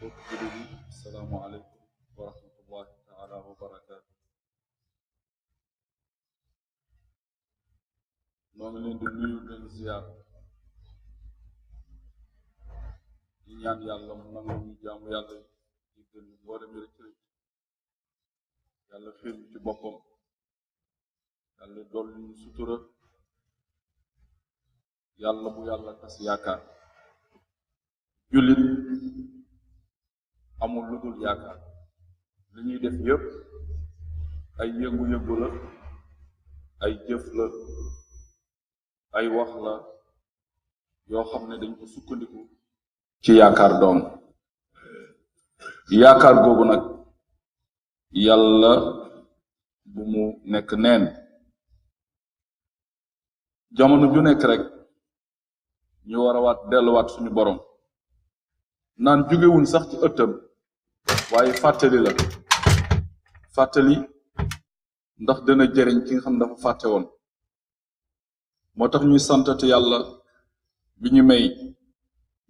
السلام عليكم ورحمة الله تعالى وبركاته. noo ngi leen di nuyu leen ziar di ñaan yàlla mu nangu ñu jaamu yàlla yi gën mboolem rëcc rëcc yàlla xiir ñu ci boppam yàlla dolli ñu sutura yàlla bu yàlla tas yaakaar jullit amul lu dul yaakaar li ñuy def yépp ay yëngu-yëngu la ay jëf la ay wax la yoo xam ne dañ ko sukkandiku ci yaakaar doom yaakaar googu nag yàlla bu mu nekk neen jamono ju nekk rek ñu war a waat delluwaat suñu borom naan jógewuñ sax ci ëttam waaye fàttali la fàttali ndax dana jëriñ ki nga xam ne dafa fàtte woon moo tax ñuy santati yàlla bi ñu may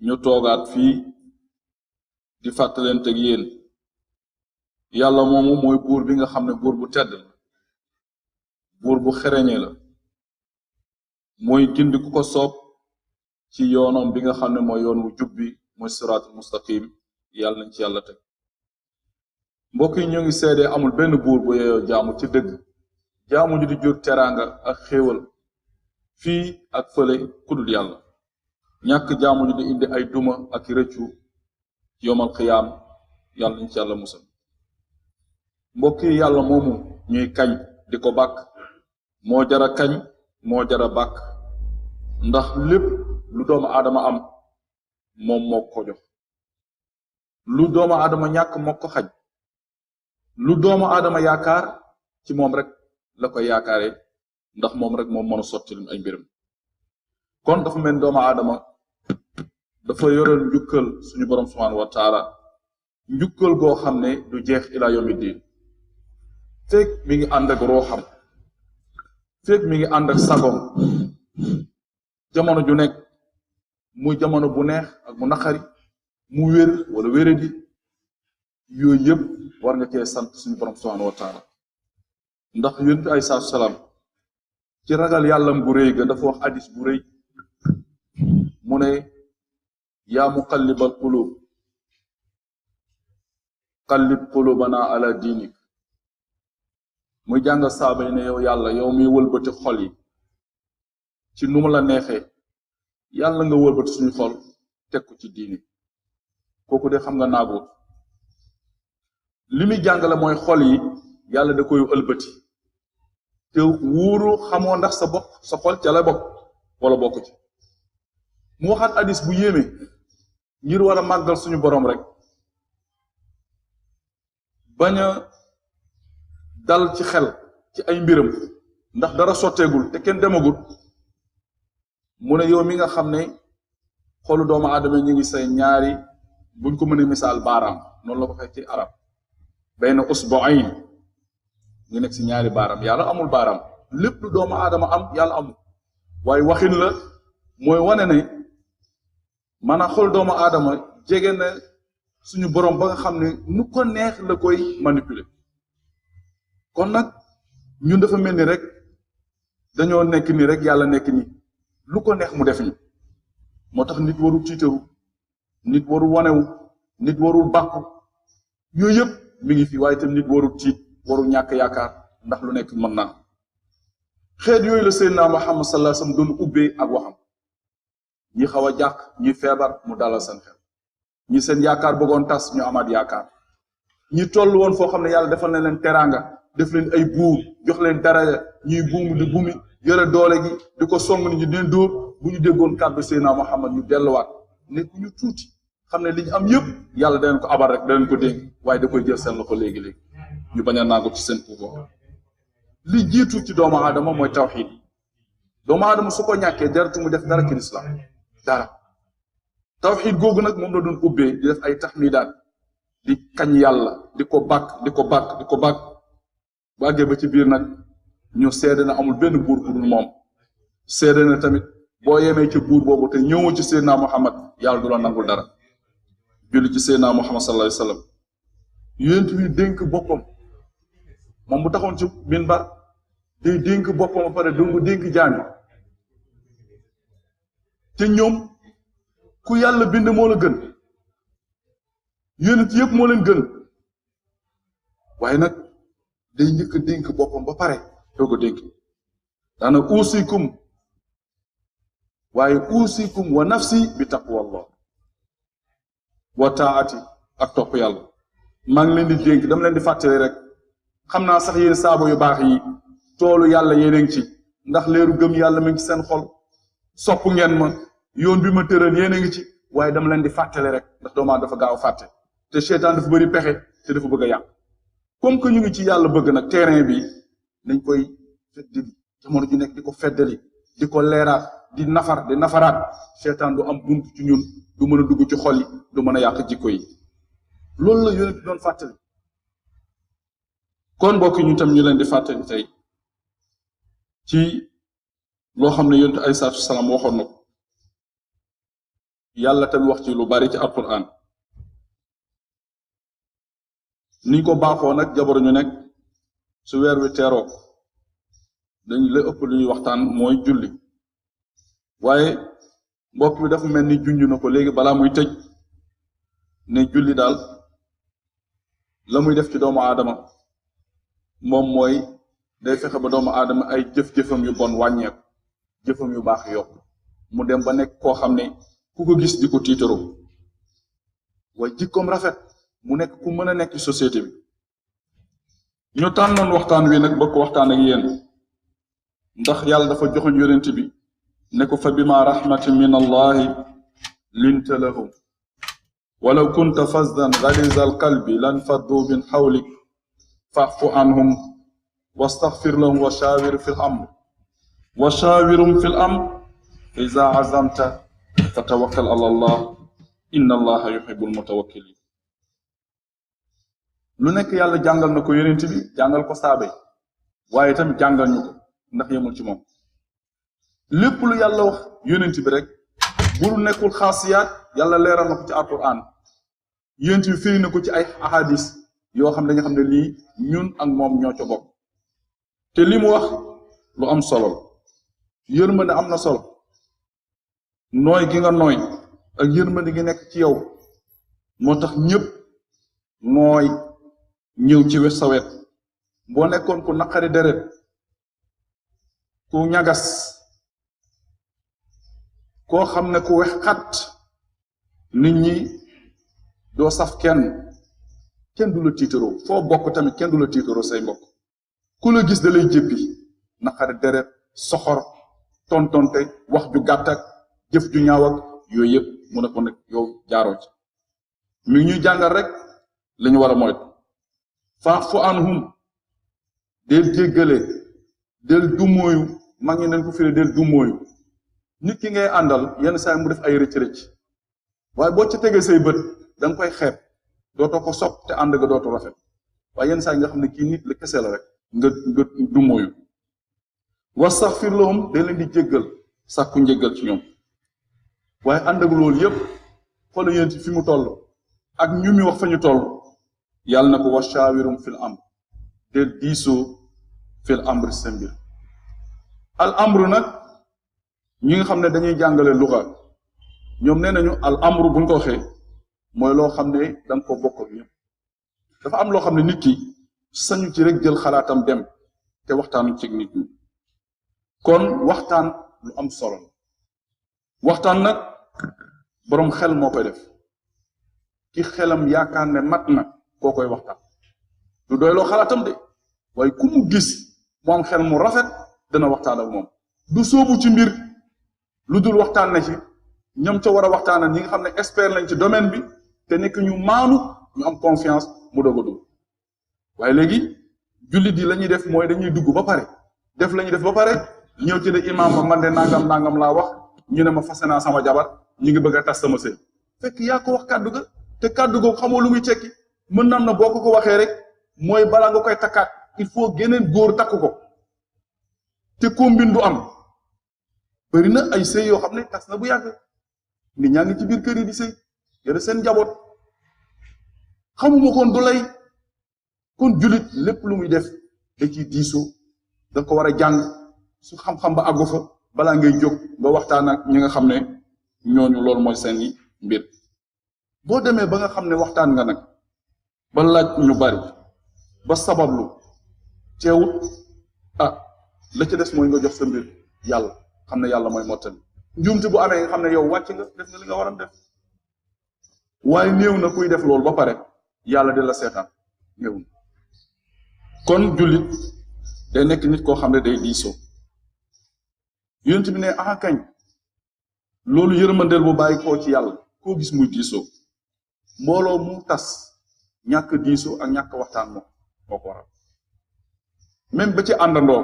ñu toogaat fii di fàttalente ak yéen yàlla moomu mooy buur bi nga xam ne buur bu tedd la buur bu xereñe la mooy gindi ku ko soob ci yoonam bi nga xam ne mooy yoon wu jub bi mooy siraatul mustaqim yàlla nañ ci yàlla teg mbokk yi ñoo ngi seedee amul benn buur bu yeeyoo jaamu ci dëgg jaamu ju di jur teraanga ak xéewal fii ak fële kudul yàlla ñàkk jaamu ju di indi ay duma ak rëccu yomal xiyaam yàlla nañ ci yàlla musal mbokk yi yàlla moomu ñuy kañ di ko bàkk moo jara kañ moo jara bàkk ndax lépp lu doomu aadama am moom moo ko jox lu doomu aadama ñàkk moo ko xaj lu doomu aadama yaakaar ci moom rek la koy yaakaare ndax moom rek moom mën a sotti ay mbiram kon dafa mel doomu aadama dafa yoreel njukkal suñu borom subhanahu wa taala njukkal goo xam ne du jeex ila yomi diin fekk mi ngi ànd ak rooxam fekk mi ngi ànd ak sagom jamono ju nekk muy jamono bu neex ak bu naqari mu wér wala wéradi yooyu yëpp war nga cee sant suñu borom subhanahu wa taala ndax yonent ay salaam ci ragal yàllam gu rëy ga dafa wax hadis bu rëy mu ne yaa muqallibal qulub qallib qulubana ala diinik muy jàngal saaba yi ne yow yàlla yow miy wëlbati xol yi ci nu mu la neexee yàlla nga wëlbati suñu xol teg ko ci diini kooku de xam nga naagu li muy jàngale mooy xol yi yàlla da koy ëlbati te wuuru xamoo ndax sa bopp sa xol ca la bokk wala bokk ci mu waxaat hadis bu yéeme ngir war a màggal suñu borom rek bañ a dal ci xel ci ay mbiram ndax dara sotteegul te kenn demagul mu ne yow mi nga xam ne xolu doomu aadama ñu ngi say ñaari buñ ko mënee misaal baaraam noonu la ko fekk ci arab bayna usbu'ayn ngi nekk si ñaari baaraam yàlla amul baaraam lépp lu doomu aadama am yàlla amul waaye waxin la mooy wane ne maanaam xol doomu aadama jege na suñu borom ba nga xam ne nu ko neex la koy manipuler kon nag ñun dafa mel ni rek dañoo nekk ni rek yàlla nekk ni lu ko neex mu def ñu moo tax nit warul tiitaru nit warul wanewu nit warul bàkku yooyu yëpp mi ngi fi waaye itam nit warul tiit warul ñàkk yaakaar ndax lu nekk mën naa xeet yooyu la Seydina Muhammad sallallahu alayhi wasallam doon ubbee ak waxam ñi xaw a jàq ñi feebar mu dalal seen xel ñi seen yaakaar bëggoon tas ñu amaat yaakaar ñi toll woon foo xam ne yàlla defal na leen teraanga def leen ay buur jox leen daraja ñuy buum di bumi yore doole gi di ko song nit ñi di leen dóor bu ñu déggoon kàddu Seydina Muhammad ñu delluwaat nekk ñu tuuti xam ne li ñu am yëpp yàlla danañ ko abal rek danañ ko dénk waaye da koy jël seen loxo léegi-léegi ñu bañ a naagu ci seen pouvoir li jiitu ci doomu aadama mooy tawxiid doomu aadama su ko ñàkkee jaratu mu def dara ci lislaam dara tawxiid googu nag moom la doon ubbee di def ay taxmidaat di kañ yàlla di ko bàkk di ko bàkk di ko bàkk bu àggee ba ci biir nag ñu seede na amul benn buur bu dul moom seede na tamit boo yemee ci buur boobu te ñëwoo ci Seydina Muhammad yàlla du la nangul dara julli ci Seydina Muhammad sallallahu alayhi wasallam yonent bi dénk boppam moom bu taxoon ci minbar day dénk boppam ba pare dungu dénk jaami te ñoom ku yàlla bind moo la gën yonent yëpp moo leen gën waaye nag day njëkk a dénk boppam ba pare doog a dénk daana uusikum waaye uusikum wa nafsi bi taqwallah wa taati ak topp yàlla maa ngi leen di dénk dama leen di fàttali rek xam naa sax yéen saabo yu baax yi toolu yàlla yéen a ngi ci ndax leeru gëm yàlla mi ngi ci seen xol sopp ngeen ma yoon bi ma tëral yéen a ngi ci waaye dama leen di fàttali rek ndax doomaa dafa gaaw fàtte te seytaan dafa bëri pexe te dafa bëgg a yàq comme que ñu ngi ci yàlla bëgg nag terrain bi nañ koy feddali jamono ju nekk di ko feddali di ko leeraat di nafaraat seytaan du am bunt ci ñun du mën a dugg ci xol yi du mën a yàq jikko yi loolu la yonent doon fàttali kon mbokk ñu tam ñu leen di fàttali tey ci loo xam ne yonent alayhi salaatu wasalaam waxoon na ko yàlla tamit wax ci lu bari ci alquran niñ ko baaxoo nag jabaru ñu nekk su weer wi teeroo dañ la ëpp lu ñuy waxtaan mooy julli waaye mbokk bi dafa mel ni junj na ko léegi balaa muy tëj ne julli daal la muy def ci doomu aadama moom mooy day fexe ba doomu aadama ay jëf-jëfam yu bon wàññeeku jëfam yu baax yokk mu dem ba nekk koo xam ne ku ko gis di ko tiitaroo waaye jikkoom rafet mu nekk ku mën a nekk ci société bi ñu tànnoon waxtaan wi nag ba ko waxtaan ak yéen ndax yàlla dafa joxoñ yonent bi ne ko fa bima rahmatin min allahi linta lahum walaw kunta fasdan ghaliza alqalbi lan faddu min hawlik fa'fu anhum wastaghfir lahum wa shawirum fil amr iza azamta fatawakkal ala allah inna allaha yuhibbul mutawakkilin lu nekk yàlla jàngal na ko yonent bi jàngal ko saabe waaye itam jàngal ñu ko ndax yemul ci moom lépp lu yàlla wax yonent bi rek bu nekkul xaasiyaat yàlla leeral na ko ci alquran yonent bi firi na ko ci ay ahadis yoo xam ne dañu xam ne lii ñun ak moom ñoo ca bokk te li mu wax lu am solo yërmande am na solo nooy gi nga nooy ak yërmande gi nekk ci yow moo tax ñëpp nooy ñëw ci sa wet boo nekkoon ku naqari deret ku ñagas koo xam ne ku wex xat nit ñi doo saf kenn du la tiitaroo foo bokk tamit kenn du la tiitaroo say mbokk ku la gis da lay jéppi naqari deret soxor tontonte wax ju gàtt ak jëf ju ñaaw ak yooyu yëpp mu ne ko nag yow jaaroo ci mi ñuy jàngal rek li ñu war a moytu fa'fu anhum del jéggale del dumóoyu mag ñi nañ ko firi del dumóoyu nit ki ngay àndal yenn saa yi mu def ay rëcc-rëcc waaye boo ca tegee say bët da nga koy xeeb dootoo ko sopp te ànd nga dootu rafet waaye yenn saa yi nga xam ne kii nit la kese la rek nga dumóoyu wastaghfir lahum day leen di jéggal sàkku njéggal ci ñoom waaye ànd ak loolu yépp xoolal yéen ci fi mu toll ak ñu mi wax fa ñu toll yàlla na ko wa shawirum fil amr del diisoo fil amr sa mbir al amru nag ñi nga xam ne dañuy jàngale luga ñoom nee nañu al amru buñ ko waxee mooy loo xam ne da nga ko bokk ak ñëpp dafa am loo xam ne nit ki sañu ci rek jël xalaatam dem te waxtaanu ci nit ñi kon waxtaan lu am solo waxtaan nag boroom xel moo koy def ki xelam yaakaar ne mat na koo koy waxtaan du doy loo xalaatam de waaye ku mu gis mu am xel mu rafet dana waxtaan ak moom du soobu ci mbir lu dul waxtaan na ci ñoom ca war a waxtaanal ñi nga xam ne expert lañ ci domaine bi te nekk ñu maanu ñu am confiance mu doog a dugg waaye léegi jullit yi la ñuy def mooy dañuy dugg ba pare def la ñuy def ba pare ñëw ci ne imaam ba man de nangam laa wax ñu ne ma fase naa sama jabar ñu ngi bëgg a tas sama sëy fekk yaa ko wax kàddu ga te kàddu ga xamoo lu muy tekki mën nam na boo ko waxee rek mooy balaa nga koy takkaat il faut geneen góor takk ko te combine du am bëri na ay sëy yoo xam ne tas na bu yàgg nit ñaa ngi ci biir kër yi di sëy yore seen njaboot xamuma kon du lay kon julit lépp lu muy def da ciy diisoo da ko war a jàng su xam-xam ba àggu fa balaa ngay jóg nga waxtaan ak ñi nga xam ne ñooñu loolu mooy seeni mbir boo demee ba nga xam ne waxtaan nga nag ba laaj ñu bari ba sabablu teewut la ca des mooy nga jox sa mbir yàlla xam ne yàlla mooy mottali njuumte bu amee nga xam ne yow wàcc nga def nga li nga war a def waaye néew na kuy def loolu ba pare yàlla di la seetaan néew na kon jullit day nekk nit koo xam ne day diisoo yonent bi ne kañ loolu yërmandeel bu bàyyi koo ci yàlla koo gis muy diisoo mbooloo mu tas ñàkk diisoo ak ñàkk waxtaan moo ko waral même ba ci àndandoo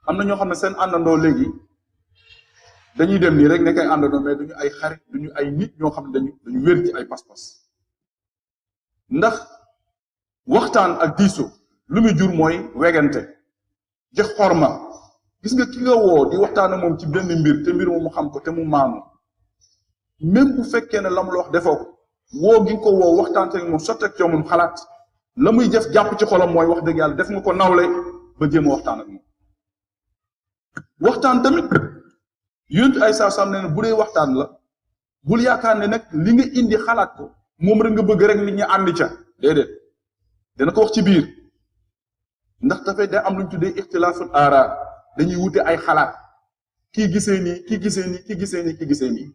am na ñoo xam ne seen àndandoo léegi dañuy dem nii rek nekk ay àndandoo mais duñu ay xarit duñu ay nit ñoo xam ne dañu wér ci ay pas-pas ndax waxtaan ak diisoo lu muy jur mooy wegante jox xorma gis nga ki nga woo di waxtaan ak moom ci benn mbir te mbir mu xam ko te mu maanu même bu fekkee ne la mu la wax defoo ko woo gi nga ko woo waxtaan te moom sotteeg coow moom xalaat la muy def jàpp ci xolam mooy wax dëgg yàlla def nga ko nawle ba jéem a waxtaan ak moom waxtaan tamit yonent ay saa sam ne bu dee waxtaan la bul yaakaar ne nag li nga indi xalaat ko moom rek nga bëgg rek nit ñi àndi ca déedéet dana ko wax ci biir ndax dafay day am lu ñu tuddee ixtilaaful aara dañuy wute ay xalaat kii gisee nii kii gisee nii kii gisee nii kii gisee nii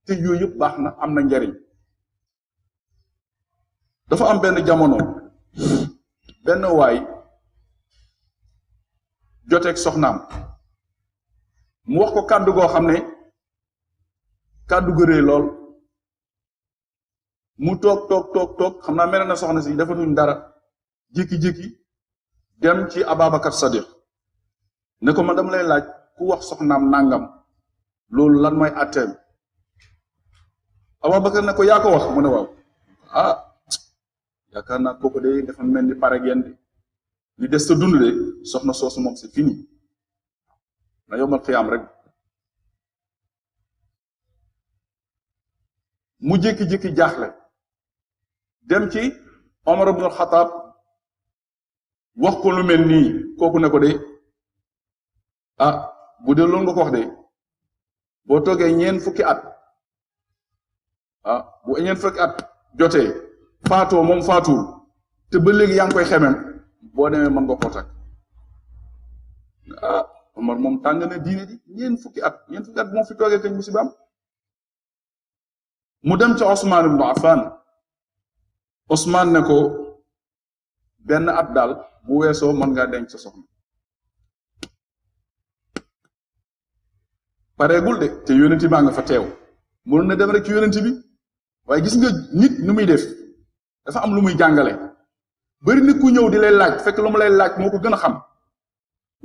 te yooyu yëpp baax na am na njariñ dafa am benn jamono benn waay joteeg soxnaam mu wax ko kàddu goo xam ne kàddu gu rëy lool mu toog xam naa mel na soxna si defatuñ dara jékki-jékki dem ci Ababacar Sadiq ne ko man dama lay laaj ku wax soxnaam nangam loolu lan mooy atteem Ababacar ne ko yaa ko wax mu ne waaw yaakaar naa kooku de dafa mel ni pare ngeen di li des sa dund de soxna soosu moom c'est fini na yombal xiyaam rek mu jékki-jékki jaaxle dem ci Omar ibn al-Khattab wax ko lu mel nii kooku ne ko de bu dee loolu nga ko wax de boo toogee ñeent fukki at bu ñeent fukki at jotee faatoo moom faatuwul te ba léegi yaa ngi koy xemem boo demee mën nga koo takk Omar moom tàng na diine ji ñeent fukki at moo fi toogee kañ musibaam mu dem ca Ousmane ibn Affan Ousmane ne ko benn at daal bu weesoo mën ngaa denc sa soxna pareegul de te yonent baa nga fa teew mënoon na dem rek ci yonent bi waaye gis nga nit nu muy def dafa am lu muy jàngale bari nit ku ñëw di lay laaj fekk lu mu lay laaj moo ko gën a xam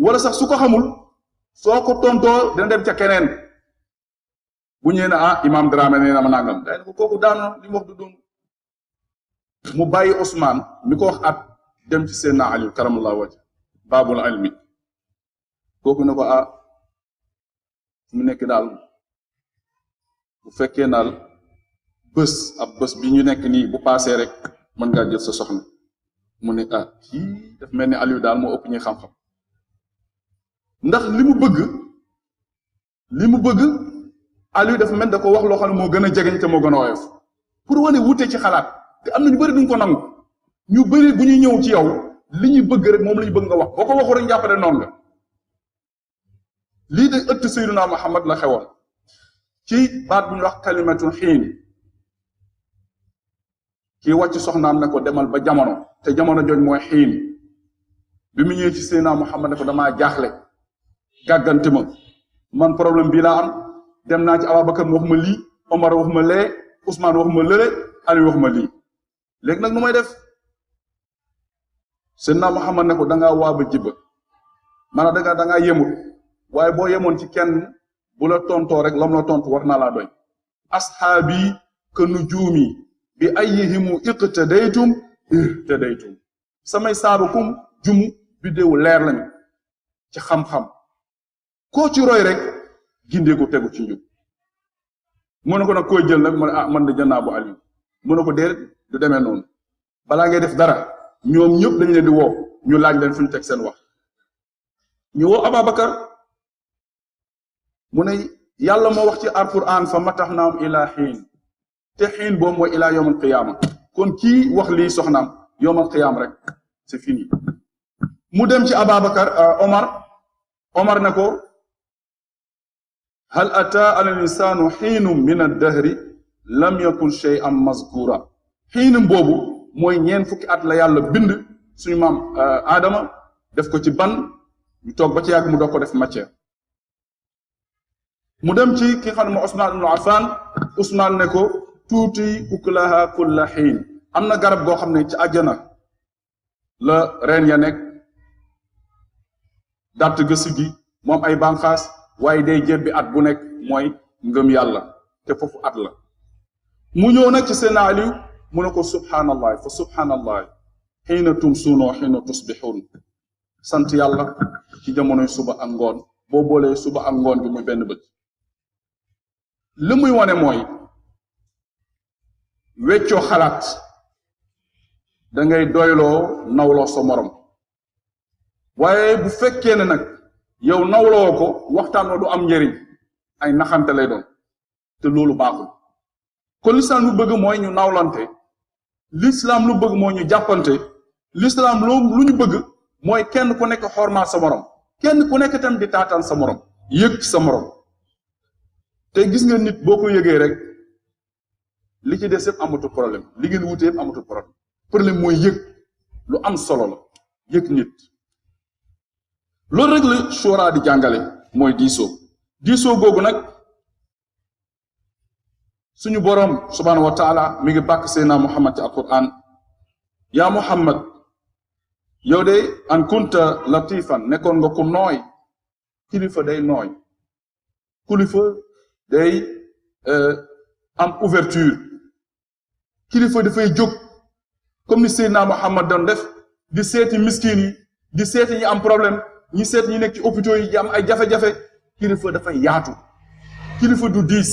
wala sax su ko xamul soo ko tontoo dina dem ca keneen bu ñëwee ne imam Dramé nee na ma nangam day ne ko kooku daanoon li mu wax du doon mu bàyyi Ousmane mi ko wax at dem ci Seydina Ali karamallahu wajh baabul ilmi kooku ne ko mu nekk daal bu fekkee daal ab bés bi ñu nekk nii bu paasee rek mën ngaa jël sa soxna mu ne kii daf mel ni Aliou daal moo ëpp ñuy xam-xam ndax li mu bëgg Aliou dafa mel da ko wax loo xam ne moo gën a jegeñ te moo gën a woyof pour wane wute ci xalaat te am na ñu bëri duñ ko nangu ñu bëri bu ñuy ñëw ci yow li ñuy bëgg rek moom la ñu bëgg nga wax boo ko waxu rek jàppale noonu nga lii de ëtt Seydina Muhammad la xewoon ci baat bu ñu wax kalimatun xiin kii wàcc soxnaam ne ko demal ba jamono te jamono jooj mooy xiin bi mu ñëwee ci Seydina Muhammad ne ko damaa jaaxle gàggante ma man problème bii laa am dem naa ci Ababacar mu wax ma lii Omar wax ma lee Ousmane wax ma lële Ali wax ma lii léegi nag nu may def Seydina Muhammad ne ko dangaa waa ba jibba maanaam dangaa yemut waaye boo yemoon ci kenn bu la tontoo rek lam la tontu war naa laa doy asxaabi ka nujuumi bi ayyihimu iqtadaytum ihtadaytum samay saabakum jumu biddéewu leer lañu ci xam-xam koo ci roy rek gindee ko tegu ci njub mu ne ko nag koy jël nag mu ne man de jël naa bu Aliou mu ne ko déedéet du demee noonu balaa ngay def dara ñoom ñëpp dañ leen di woo ñu laaj leen fu ñu teg seen wax ñu woo Ababacar mu ne yàlla moo wax ci alquran fa mataxnaam ila xiin te xiin boobu mooy ila yawmal qiyaama kon kii wax lii soxnaam yawmal qiyaama rek c'est fini mu dem ci Ababacar Omar ne ko hal ata ala linsaanu xiinum min ad-dahri lam yakun shay'an mazkura xiinum boobu mooy ñeen fukki at la yàlla bind suñu maam Adama def ko ci ban ñu toog ba ci yàgg mu doog ko def matière mu dem ci ki xam ne moo Usmaan ibn Affan Usmaan ne ko tuuti ukulaha kulla xiin am na garab goo xam ne ci àjjana la reen ya nekk dàtt gëstu gi moom ay bànqaas waaye day jébbi at bu nekk mooy ngëm yàlla te foofu at la mu ñëw nag ci seen Aliou mu ne ko subhanallah fa subhanallah xiina tumsuuna xiina tusbixuun sant yàlla ci jamonoy suba ak ngoon boo boolee suba ak ngoon bi muy benn bët li muy wane mooy weccoo xalaat da ngay doyloo nawloo sa morom waaye bu fekkee ne nag yow nawloo ko waxtaan wa du am njëriñ ay naxante lay doon te loolu baaxul kon l'islam lu bëgg mooy ñu nawlante l'islam lu bëgg mooy ñu jàppante l'islam lu ñu bëgg mooy kenn ku nekk xormaal sa morom kenn ku nekk tam di taataan sa morom yëg ci sa morom te gis nga nit boo ko yëgee rek li ci des yëpp amatul problème li ngeen wute yëpp amatul problème mooy yëg lu am solo la yëg nit loolu rek la shura di jàngale mooy diisoo googu nag suñu boroom subhaanahu wa taala mi ngi bàkk seydina Muhammad ci alquran yaa Muhammad yow de an kunta latifan nekkoon nga ku nooy kilifa day nooy kilifa day am ouverture kilifa dafay jóg comme ni seydina Muhammad doon def di seeti miskin yi di seeti ñi am problème ñi seet ñi nekk ci hôpitaux yi am ay jafe-jafe kilifa dafay yaatu kilifa du diis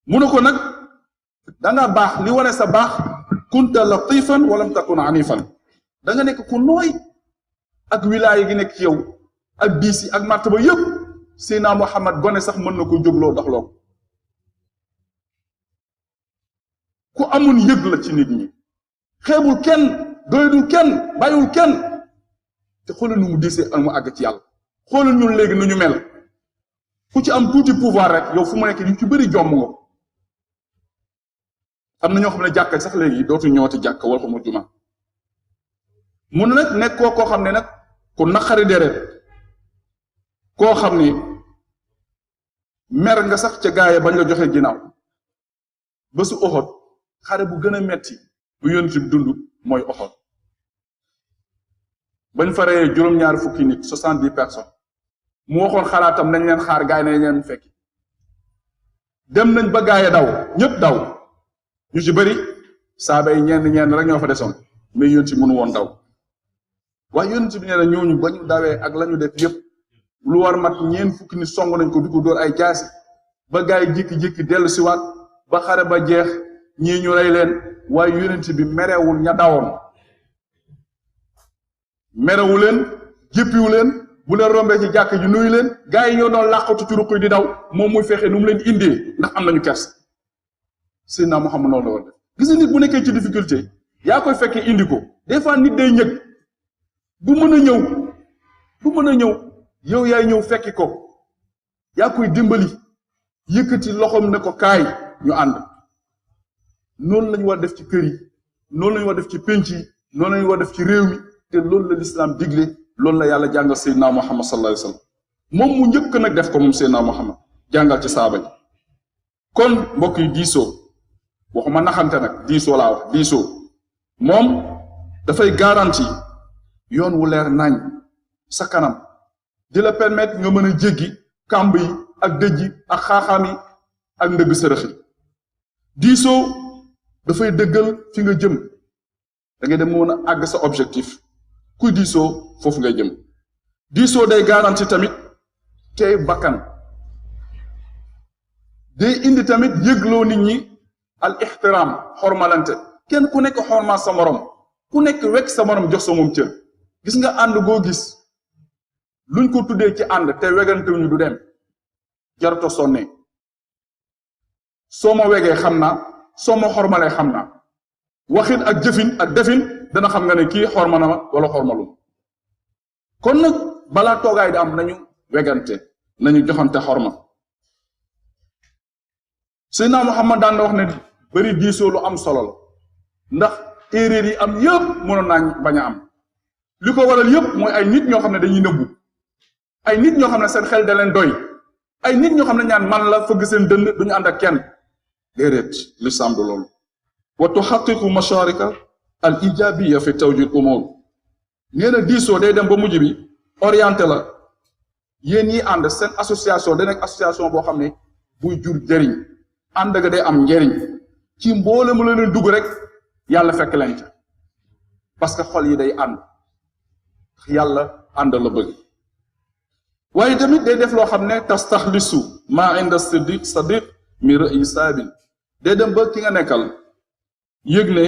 mu ne ko nag danga baax li wane sa baax kunta latifan walam takun anifan da nga nekk ku nooy ak wilaaya gi nekk ci yow ak diis yi ak martaba yëpp Seydina Muhammad gone sax mën na ko jógloo doxloo ku amun yëg la ci nit ñi xeebul kenn doyadul kenn bàyyiwul kenn te xoolal nu mu diisee ak mu àgg ci yàlla xoolal ñun léegi nu ñu mel ku ci am tuuti pouvoir rek yow fu mu nekk yu ci bëri jomm nga am na ñoo xam ne jàkka sax léegi dootu ñëwati jàkka wala ko mu juma mun nag nekk koo xam ne nag ku naqari deret koo xam ni mer nga sax ca gaaya bañ la joxe ginnaaw ba su Uhud xare bu gën a metti bu yonent bi dund mooy Uhud bañ fa reyee juróom-ñaari fukki nit 70 personnes mu waxoon xalaatam nañ leen xaar gaay nañ leen fekki dem nañ ba gaaya daw ñëpp daw ñu ci bëri saaba yi ñenn rek ñoo fa desoon mais yonent bi mënu woon daw waaye yonent bi nee na ñooñu ba ñu dawee ak la ñu def yëpp lu war mat ñeen fukki nit song nañ ko di ko dóor ay jaasi ba gaay jékki-jékki dellu siwaat ba xare ba jeex ñii ñu rey leen waaye yonent bi merewul ña dawoon merewu leen jéppiwu leen bu leen rombee ci jàkk ji nuyu leen gaay yi ñoo doon làqatu ci ruq yi di daw moom muy fexe nu mu leen indee ndax am nañu kers Seydina Muhammad noonu la war def gis nga nit bu nekkee ci difficulté yaa koy fekkee indi ko des fois nit day ñëg du mën a ñëw yow yaay ñëw fekki ko yaa koy dimbali yëkkati loxoom ne ko kaay ñu ànd noonu lañu war def ci kër yi noonu lañu war def ci pénc yi noonu lañu war def ci réew mi te loolu la lislaam digle loolu la yàlla jàngal Seydina Muhammad sallallahu alayhi wa sallam moom mu njëkk nag def ko moom Seydina Muhammad jàngal ci saaba yi kon mbokk yi diisoo waxuma naxante nag diisoo laa wax diisoo moom dafay garanti yoon wu leer nañ sa kanam di la permettre nga mën a jéggi kàmb yi ak dëj yi ak xaaxaam yi ak ndëgg sërëx yi diisoo dafay dëggal fi nga jëm da ngay dem mën a àgg sa objectif kuy diisoo foofu ngay jëm diisoo day garanti tamit tey bakkan day indi tamit yëgloo nit ñi al ixtiraam xormalante kenn ku nekk xormal sa morom ku nekk wekk sa morom jox sa moom cër gis nga ànd goo gis luñ ko tuddee ci ànd te wegantewuñu du dem jaruto sonne soo ma wegee xam naa soo ma xormalee xam naa waxin ak jëfin ak defin dana xam nga ne kii xorma na ma wala xormalum kon nag balaa toogaay di am nañu wegante nañu joxante xorma Seydina Muhammad daan na wax ne bari diisoo lu am solo la ndax erreur yi am yëpp mënoon naa bañ a am li ko waral yëpp mooy ay nit ñoo xam ne dañuy nëbbu ay nit ñoo xam ne seen xel da leen doy ay nit ñoo xam ne ñaan man la fëgg seen dënd duñu ànd ak kenn déedéet lislaam du loolu wa tuxaqiqu masharika al ijabiya fi tawjih umur nee na diisoo day dem ba mujj bi orienté la yéen ñi ànd seen association da nekk association boo xam ne buy jur jëriñ ànd ga day am njëriñ ci mboole mu la leen dugg rek yàlla fekk leen ca parce que xol yi day ànd yàlla ànd la bëgg waaye tamit day def loo xam ne tastaxlisu maa inda sadiq mi ra'yi saabil day dem ba ki nga nekkal yëg ne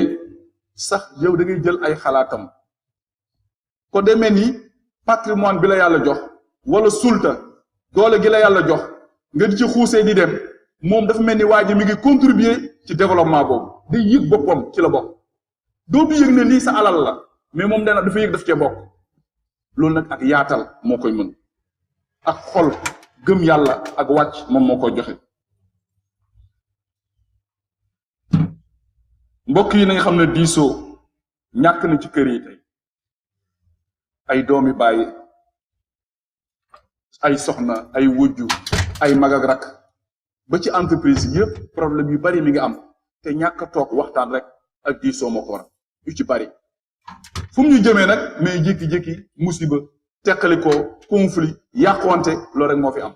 sax yow da ngay jël ay xalaatam ko demee ni patrimoine bi la yàlla jox wala sulta doole gi la yàlla jox nga di ci xuusee di dem moom dafa mel ni waa ji mi ngi contribuer ci développement boobu day yëg boppam ci la bokk dootu yëg ne lii sa alal la mais moom dana dafa yëg daf cee bokk loolu nag ak yaatal moo koy mën ak xol gëm yàlla ak wàcc moom moo koy joxe mbokk yi na nga xam ne diisoo ñàkk na ci kër yi tey ay doomi bàyyi ay soxna ay wujju ay mag ak rak ba ci entreprise yëpp problème yu bari mi ngi am te ñàkk a toog waxtaan rek ak diisoo moo ko waral yu ci bari fu mu ñu jëmee nag mais jékki-jékki musiba teqali ko conflit yàqonte loolu rek moo fi am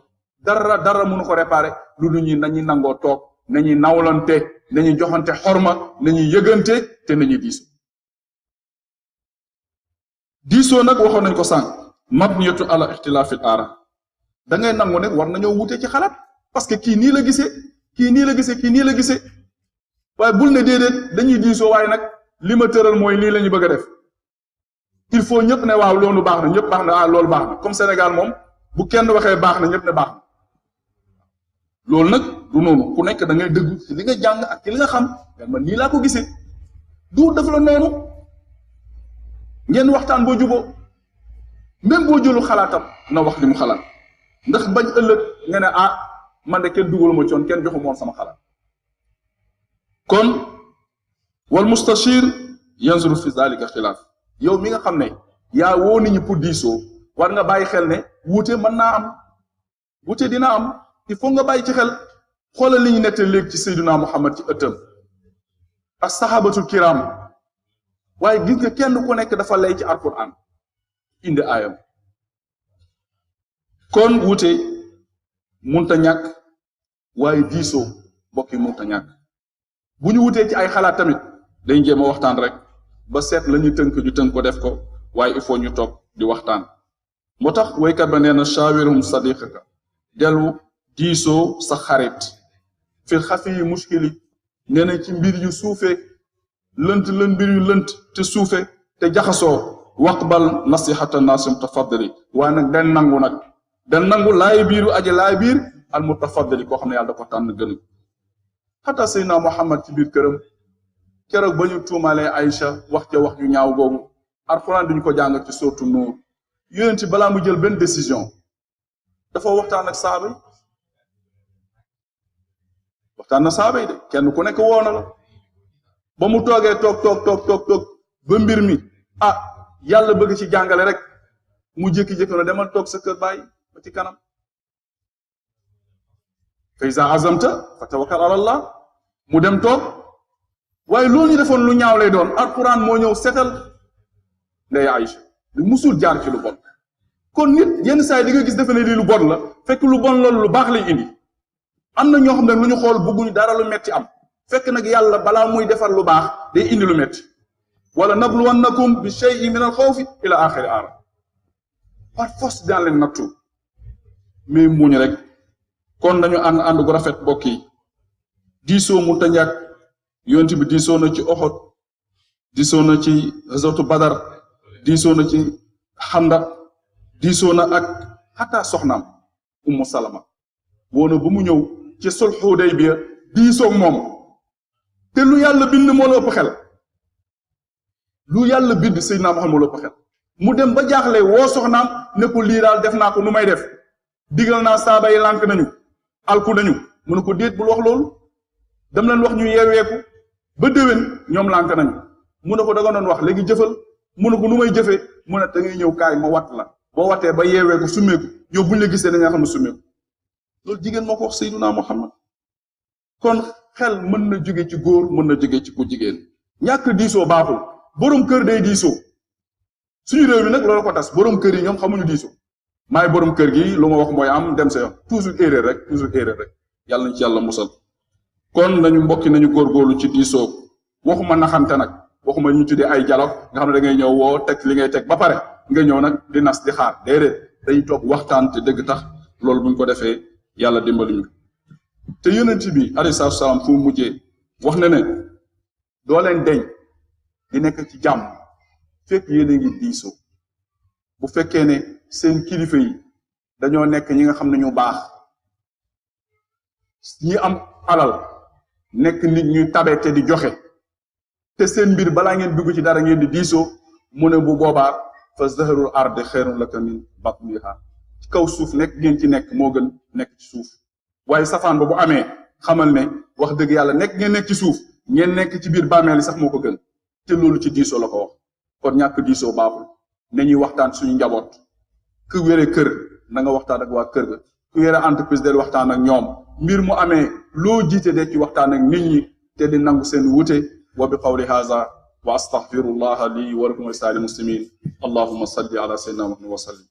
dara mënu ko réparer lu du ñuy nañuy nangoo toog nañuy nawlante nañuy joxante xorma nañuy yëgante te nañuy diisoo nag waxoon nañ ko sànq mabniyatu ala ixtilaafil aara da ngay nangu ne war nañoo wute ci xalaat parce que kii nii la gisee kii nii la gisee kii nii la gisee waaye bul ne déedéet dañuy diisoo waaye nag li ma tëral mooy lii la ñu bëgg a def il faut ñëpp ne waaw loolu baax na ñëpp baax na loolu baax na comme Sénégal moom bu kenn waxee baax na ñëpp ne baax na loolu nag du noonu ku nekk da ngay dëgg ci li nga jàng ak ci li nga xam man nii laa ko gisee du def la noonu ngeen waxtaan boo juboo même boo jëlu xalaatam na wax li mu xalaat ndax bañ ëllëg nga ne man de kenn dugalu ma coon kenn joxu moon sama xalaat kon wal mustashir yanzuru fi zalika xilaaf yow mi nga xam ne yaa woo nit ñi pour diisoo war nga bàyyi xel ne wuute mën naa am wuute dina am il faut nga bàyyi ci xel xoolal li ñu nette léegi ci Seydina Muhammad ci ëttam ak sahabatul kiram waaye gis nga kenn ku nekk dafa lay ci alquran indi aayam kon wuute munta ñàkk waaye diisoo mbokk yi munta ñàkk bu ñu wutee ci ay xalaat tamit dañ jéem a waxtaan rek ba seet la ñu tënk ñu tënk ko def ko waaye il faut ñu toog di waxtaan moo tax waykat ba nee na shawirhum sadiqaka dellu diisoo sa xarit fil xafi yi muskili nee na ci mbir yu suufe lënt mbir yu lënt te suufe te jaxasoo waqbal nasihata nasim tafaddali waaye nag den nangu laay biiru aji laay biir al mutafaddali koo xam ne yàlla da ko tànn gën xataa Seydina Muhammad ci biir këram keroog ba ñu tuumalee Aïcha wax ca wax ju ñaaw googu alxuraan duñu ko jàng ci sourate Nuur yonent balaa mu jël benn décision dafa waxtaan ak saaba yi waxtaan na saaba yi de kenn ku nekk woo na la ba mu toogee toog ba mbir mi yàlla bëgg ci jàngale rek mu jékki-jékki na demal toog sa kër bàyyi ba ci kanam fa iza azamta fa tawakkal ala Allah mu dem toog waaye loolu ñu defoon lu ñaaw lay doon alquran moo ñëw setal ndey Aïcha lu musul jaar ci lu bon kon nit yenn saa yi di nga gis defe ne lii lu bon la fekk lu bon loolu lu baax lay indi am na ñoo xam ne lu ñu xool bëgguñu dara lu metti am fekk nag yàlla balaa muy defar lu baax day indi lu metti wala nabluwannakum bi shay'in min al xawfi ila axiri aara par force daan leen nattu mais muñ rek kon dañu ànd gu rafet mbokk yi diisoo mu ta ñàkk yonent bi diisoo na ci Uhud diisoo na ci ghazwatu Badar diisoo na ci Xandaq diisoo na ak xataa soxnaam Ummu Salama woona ba mu ñëw ci sulh Hudaybiya diisoo moom te lu yàlla bind moo la ëpp xel lu yàlla bind Seydina Muhammad moo la ëpp xel mu dem ba jaaxle woo soxnaam ne ko lii daal def naa ko nu may def digal naa saaba yi lànk nañu alku nañu mu ne ko déet bul wax loolu dem leen wax ñu yeeweeku ba déwén ñoom lànk nañu mu ne ko da nga doon wax léegi jëfal mu ne ko nu may jëfee mu ne da ngay ñëw kaay ma wat la boo watee ba yeeweeku summeeku yow buñ la gisee dañoo xam ne summeeku loolu jigéen moo ko wax Seydina Muhammad kon xel mën na jóge ci góor mën na jóge ci ku jigéen ñàkk diisoo baaxul borom kër day diisoo suñu réew mi nag loolu ko tas borom kër yi ñoom xamuñu diisoo maay borom kër gi lu ma wax mooy am dem sa yoon toujours erreur rek yàlla nañ ci yàlla musal kon nañu mbokki nañu góorgóorlu ci diisoo waxuma naxante nag waxuma ñu tuddee ay dialogue nga xam ne da ngay ñëw woo teg li ngay teg ba pare nga ñëw nag di nas di xaar déedéet dañuy toog waxtaan te dëgg tax loolu buñ ko defee yàlla dimbali ñu te yonent bi alayhi salaatu salaam fu mu mujjee wax na ne doo leen deñ di nekk ci jàmm fekk yéen a ngi diisoo bu fekkee ne seen kilifa yi dañoo nekk ñi nga xam ne ñu baax ñi am alal nekk nit ñuy tabe te di joxe te seen mbir balaa ngeen dugg ci dara ngeen di diisoo mu ne bu boobaa fa zahrul ardi xayrun laka min batniha ci kaw suuf nekk ngeen ci nekk moo gën nekk ci suuf waaye safaan ba bu amee xamal ne wax dëgg yàlla ngeen nekk ci suuf ngeen nekk ci biir bàmmeel yi sax moo ko gën te loolu ci diisoo la ko wax kon ñàkk diisoo baaxul nañuy waxtaan suñu njaboot ku wére kër na nga waxtaan ak waa kër ga ku wére entreprise del waxtaan ak ñoom mbir mu amee loo jiite de ci waxtaan ak nit ñi te di nangu seen wute wa bi qawli haza wa astaghfirullaha li wa lakum wa lisaa'iril muslimin allahumma salli ala sayyidina Muhammad wa sallim